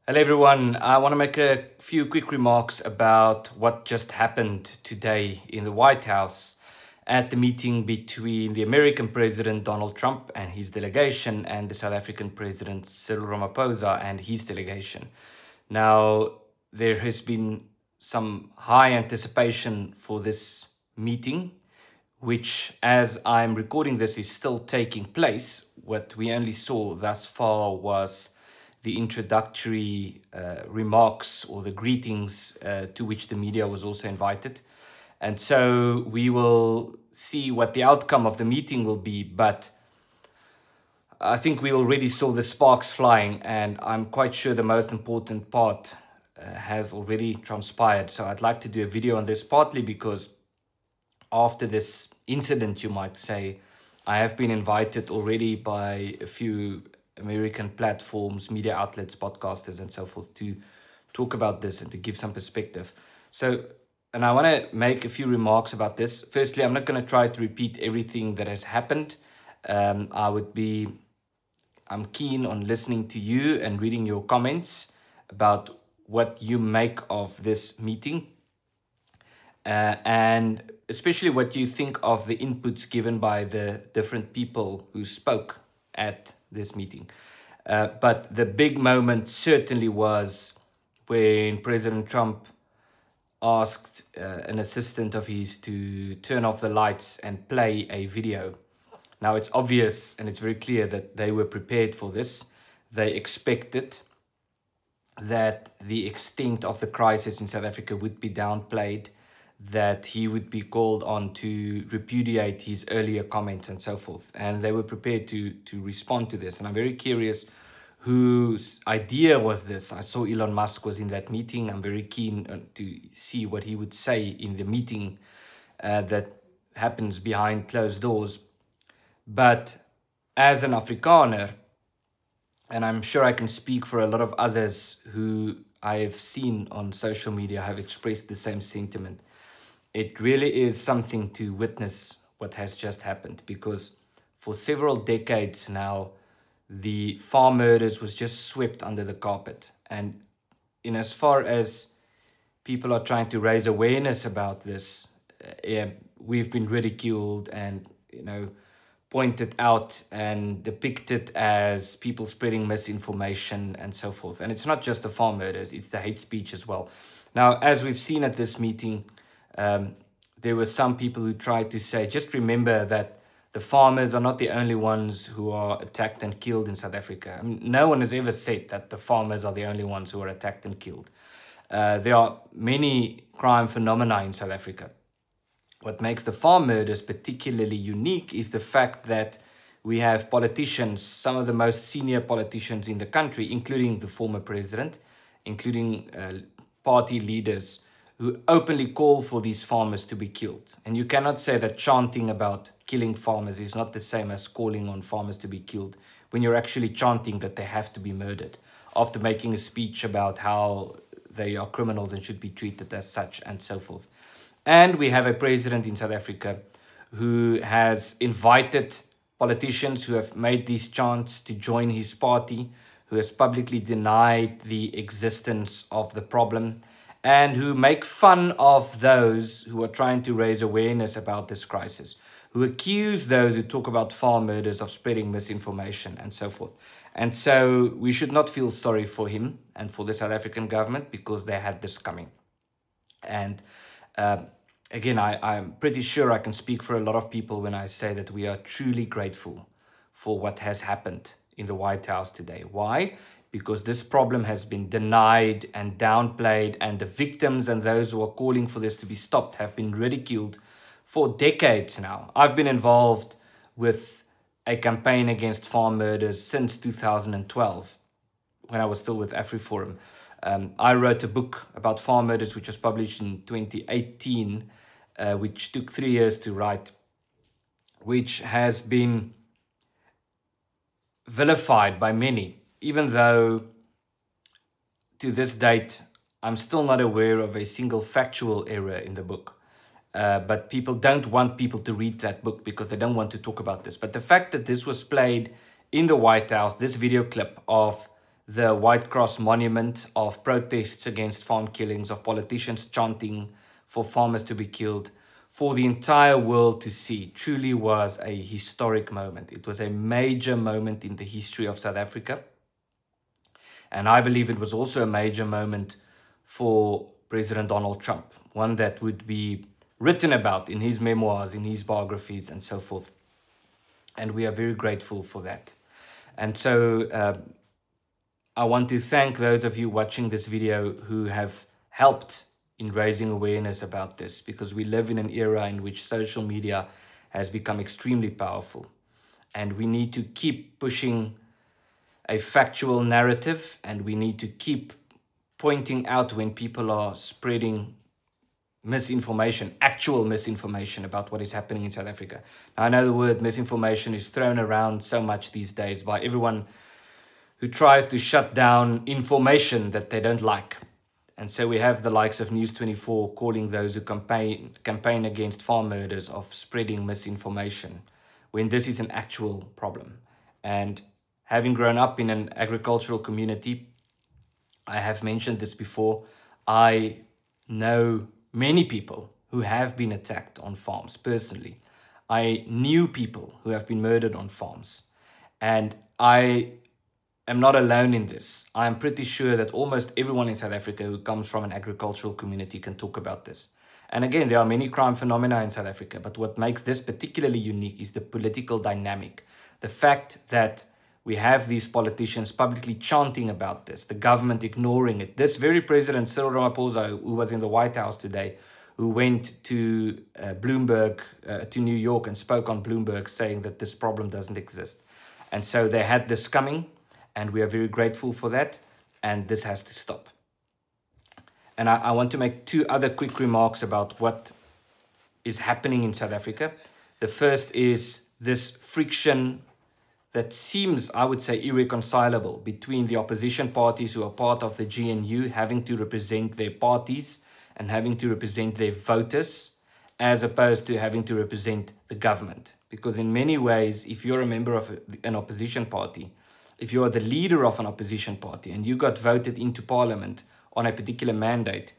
Hello everyone, I want to make a few quick remarks about what just happened today in the White House at the meeting between the American President Donald Trump and his delegation and the South African President Cyril Ramaphosa and his delegation. Now, there has been some high anticipation for this meeting, which, as I'm recording this, is still taking place. What we only saw thus far was the introductory remarks or the greetings to which the media was also invited. And so we will see what the outcome of the meeting will be, but I think we already saw the sparks flying, and I'm quite sure the most important part has already transpired. So I'd like to do a video on this, partly because after this incident, you might say, I have been invited already by a few American platforms, media outlets, podcasters, and so forth to talk about this and to give some perspective. So, and I want to make a few remarks about this. Firstly, I'm not going to try to repeat everything that has happened. I'm keen on listening to you and reading your comments about what you make of this meeting. And especially what you think of the inputs given by the different people who spoke at this meeting. But the big moment certainly was when President Trump asked an assistant of his to turn off the lights and play a video. Now, it's obvious and it's very clear that they were prepared for this. They expected that the extent of the crisis in South Africa would be downplayed, that he would be called on to repudiate his earlier comments and so forth. And they were prepared to respond to this. And I'm very curious whose idea was this. I saw Elon Musk was in that meeting. I'm very keen to see what he would say in the meeting that happens behind closed doors. But as an Afrikaner, and I'm sure I can speak for a lot of others who I have seen on social media have expressed the same sentiment, it really is something to witness what has just happened, because for several decades now, the farm murders was just swept under the carpet. And in as far as people are trying to raise awareness about this, we've been ridiculed and, pointed out and depicted as people spreading misinformation and so forth. And it's not just the farm murders, it's the hate speech as well. Now, as we've seen at this meeting, there were some people who tried to say, just remember that the farmers are not the only ones who are attacked and killed in South Africa. I mean, no one has ever said that the farmers are the only ones who are attacked and killed. There are many crime phenomena in South Africa. What makes the farm murders particularly unique is the fact that we have politicians, some of the most senior politicians in the country, including the former president, including party leaders, who openly call for these farmers to be killed. And you cannot say that chanting about killing farmers is not the same as calling on farmers to be killed when you're actually chanting that they have to be murdered after making a speech about how they are criminals and should be treated as such and so forth. And we have a president in South Africa who has invited politicians who have made these chants to join his party, who has publicly denied the existence of the problem, and who make fun of those who are trying to raise awareness about this crisis, who accuse those who talk about farm murders of spreading misinformation and so forth. And so we should not feel sorry for him and for the South African government, because they had this coming. And again, I'm pretty sure I can speak for a lot of people when I say that we are truly grateful for what has happened in the White House today. Why? Because this problem has been denied and downplayed, and the victims and those who are calling for this to be stopped have been ridiculed for decades now. I've been involved with a campaign against farm murders since 2012, when I was still with AfriForum. I wrote a book about farm murders, which was published in 2018, which took 3 years to write, which has been vilified by many, even though to this date, I'm still not aware of a single factual error in the book. But people don't want people to read that book because they don't want to talk about this. But the fact that this was played in the White House, this video clip of the White Cross monument, of protests against farm killings, of politicians chanting for farmers to be killed, for the entire world to see, truly was a historic moment. It was a major moment in the history of South Africa. And I believe it was also a major moment for President Donald Trump, one that would be written about in his memoirs, in his biographies, and so forth. And we are very grateful for that. And so I want to thank those of you watching this video who have helped in raising awareness about this, because we live in an era in which social media has become extremely powerful. And we need to keep pushing a factual narrative, and we need to keep pointing out when people are spreading misinformation, actual misinformation about what is happening in South Africa. Now, I know the word misinformation is thrown around so much these days by everyone who tries to shut down information that they don't like. And so we have the likes of News24 calling those who campaign against farm murders of spreading misinformation, when this is an actual problem. And having grown up in an agricultural community, I have mentioned this before, I know many people who have been attacked on farms personally. I knew people who have been murdered on farms. And I am not alone in this. I am pretty sure that almost everyone in South Africa who comes from an agricultural community can talk about this. And again, there are many crime phenomena in South Africa, but what makes this particularly unique is the political dynamic. The fact that we have these politicians publicly chanting about this, the government ignoring it. This very President Cyril Ramaphosa, who was in the White House today, who went to Bloomberg, to New York, and spoke on Bloomberg saying that this problem doesn't exist. And so they had this coming, and we are very grateful for that, and this has to stop. And I want to make two other quick remarks about what is happening in South Africa. The first is this friction that seems, I would say, irreconcilable between the opposition parties who are part of the GNU having to represent their parties and having to represent their voters, as opposed to having to represent the government. Because in many ways, if you're a member of an opposition party, if you are the leader of an opposition party and you got voted into parliament on a particular mandate,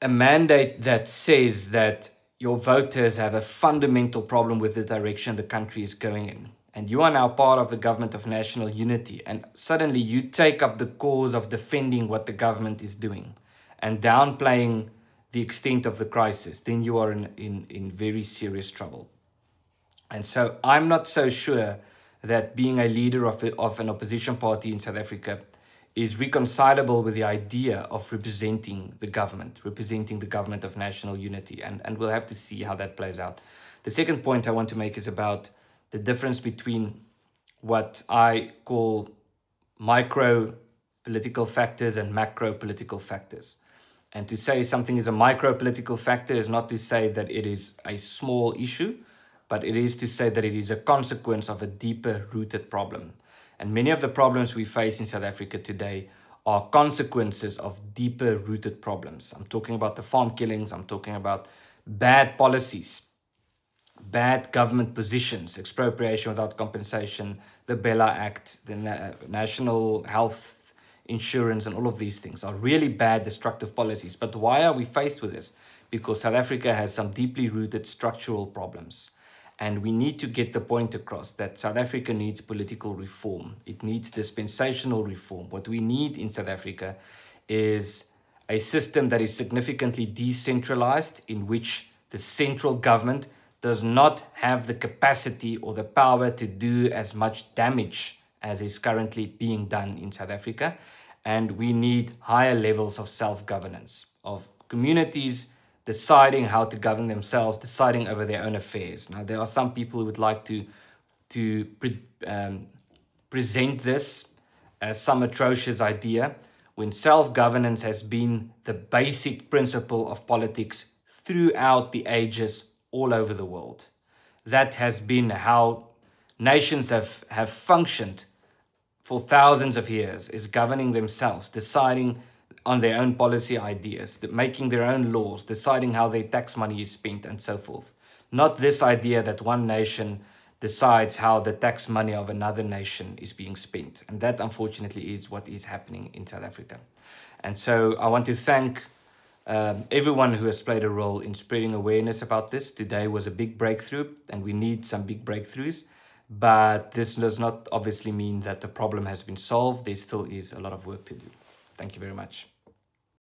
a mandate that says that your voters have a fundamental problem with the direction the country is going in, and you are now part of the government of national unity, and suddenly you take up the cause of defending what the government is doing and downplaying the extent of the crisis, then you are in very serious trouble. And so I'm not so sure that being a leader of an opposition party in South Africa is reconcilable with the idea of representing the government of national unity. And we'll have to see how that plays out. The second point I want to make is about the difference between what I call micro political factors and macro political factors. And to say something is a micro political factor is not to say that it is a small issue, but it is to say that it is a consequence of a deeper rooted problem. And many of the problems we face in South Africa today are consequences of deeper rooted problems. I'm talking about the farm killings, I'm talking about bad policies, bad government positions, expropriation without compensation, the Bella Act, the National Health Insurance, and all of these things are really bad, destructive policies. But why are we faced with this? Because South Africa has some deeply rooted structural problems. And we need to get the point across that South Africa needs political reform. It needs dispensational reform. What we need in South Africa is a system that is significantly decentralized, in which the central government does not have the capacity or the power to do as much damage as is currently being done in South Africa. And we need higher levels of self-governance, of communities deciding how to govern themselves, deciding over their own affairs. Now, there are some people who would like to present this as some atrocious idea, when self-governance has been the basic principle of politics throughout the ages all over the world. That has been how nations have functioned for thousands of years, is governing themselves, deciding on their own policy ideas, making their own laws, deciding how their tax money is spent, and so forth. Not this idea that one nation decides how the tax money of another nation is being spent. And that, unfortunately, is what is happening in South Africa. And so I want to thank everyone who has played a role in spreading awareness about this. Today was a big breakthrough, and we need some big breakthroughs. But this does not obviously mean that the problem has been solved. There still is a lot of work to do. Thank you very much.